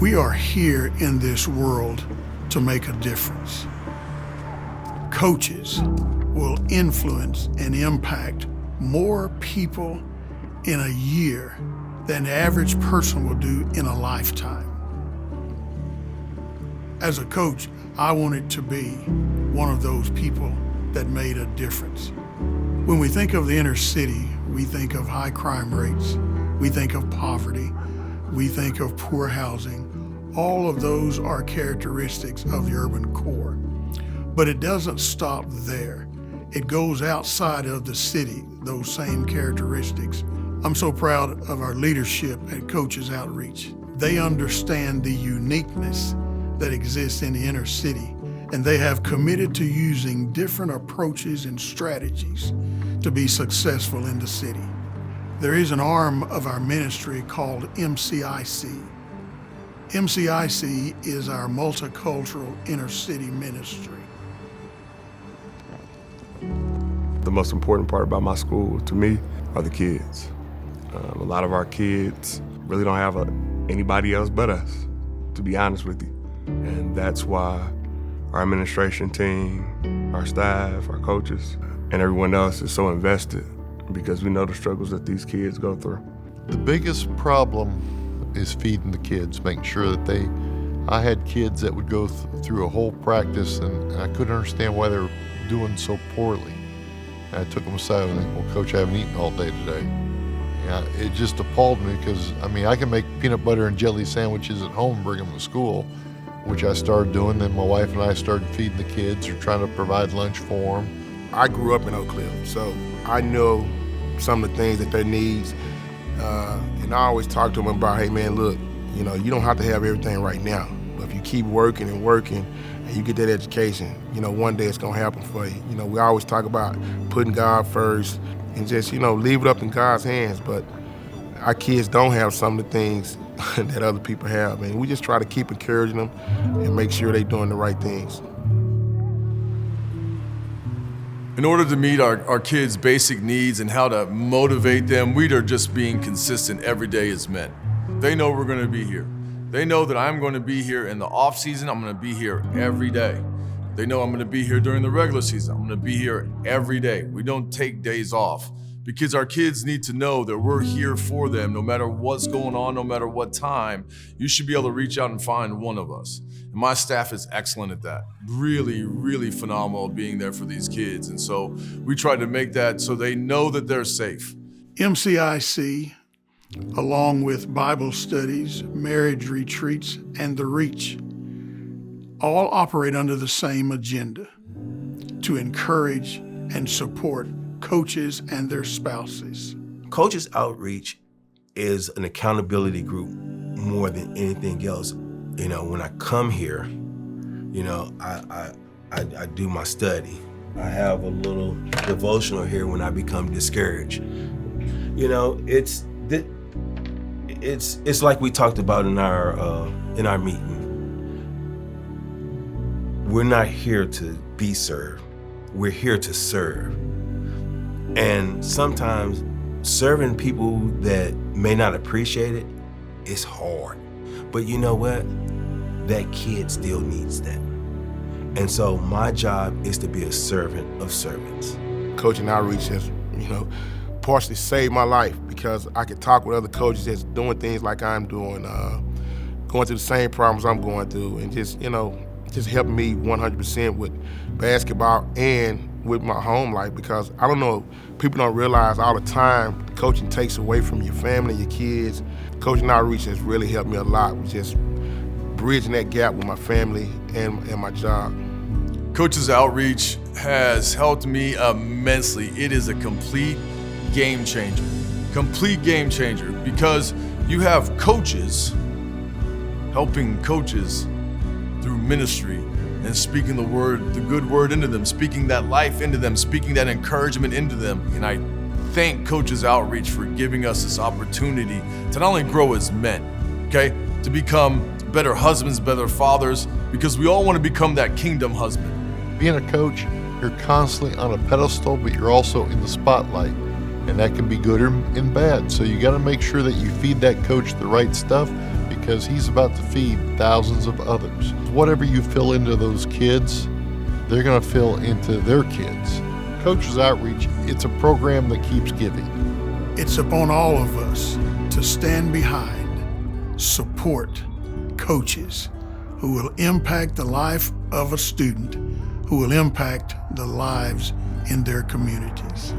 We are here in this world to make a difference. Coaches will influence and impact more people in a year than the average person will do in a lifetime. As a coach, I wanted to be one of those people that made a difference. When we think of the inner city, we think of high crime rates, we think of poverty, we think of poor housing. All of those are characteristics of the urban core. But it doesn't stop there. It goes outside of the city, those same characteristics. I'm so proud of our leadership at Coaches Outreach. They understand the uniqueness that exists in the inner city, and they have committed to using different approaches and strategies to be successful in the city. There is an arm of our ministry called Mcic. Mcic is our multicultural inner city ministry. The most important part about my school, to me, are the kids. A lot of our kids really don't have anybody else but us, to be honest with you. And that's why our administration team, our staff, our coaches, and everyone else is so invested, because we know the struggles that these kids go through. The biggest problem is feeding the kids, making sure that I had kids that would go through a whole practice and I couldn't understand why they were doing so poorly. And I took them aside and said, well, Coach, I haven't eaten all day today. Yeah, it just appalled me because, I can make peanut butter and jelly sandwiches at home and bring them to school, which I started doing. Then my wife and I started feeding the kids or trying to provide lunch for them. I grew up in Oak Cliff, so I know some of the things that they need. And I always talk to them about, hey man, look, you don't have to have everything right now. But if you keep working and working and you get that education, one day it's gonna happen for you. We always talk about putting God first and just, leave it up in God's hands. But our kids don't have some of the things that other people have. And we just try to keep encouraging them and make sure they're doing the right things. In order to meet our kids' basic needs and how to motivate them, we are just being consistent every day as men. They know we're gonna be here. They know that I'm gonna be here in the off season, I'm gonna be here every day. They know I'm gonna be here during the regular season, I'm gonna be here every day. We don't take days off because our kids need to know that we're here for them no matter what's going on, no matter what time. You should be able to reach out and find one of us. And my staff is excellent at that. Really, really phenomenal being there for these kids. And so we try to make that so they know that they're safe. Mcic, along with Bible studies, marriage retreats, and the Reach, all operate under the same agenda: to encourage and support coaches and their spouses. Coaches Outreach is an accountability group more than anything else. When I come here, I do my study. I have a little devotional here when I become discouraged. It's like we talked about in our meeting. We're not here to be served. We're here to serve. And sometimes serving people that may not appreciate it is hard. But you know what? That kid still needs that. And so my job is to be a servant of servants. Coaching Outreach has, partially saved my life because I could talk with other coaches that's doing things like I'm doing, going through the same problems I'm going through, and just helping me 100% with basketball and with my home life, because I don't know, people don't realize all the time coaching takes away from your family, your kids. Coaching Outreach has really helped me a lot with just bridging that gap with my family and my job. Coaches Outreach has helped me immensely. It is a complete game changer. Complete game changer, because you have coaches helping coaches through ministry and speaking the word, the good word into them, speaking that life into them, speaking that encouragement into them. And I thank Coaches Outreach for giving us this opportunity to not only grow as men, okay, to become better husbands, better fathers, because we all want to become that kingdom husband. Being a coach, you're constantly on a pedestal, but you're also in the spotlight. And that can be good and bad. So you got to make sure that you feed that coach the right stuff, because because he's about to feed thousands of others. Whatever you fill into those kids, they're going to fill into their kids. Coaches Outreach, it's a program that keeps giving. It's upon all of us to stand behind, support coaches who will impact the life of a student, who will impact the lives in their communities.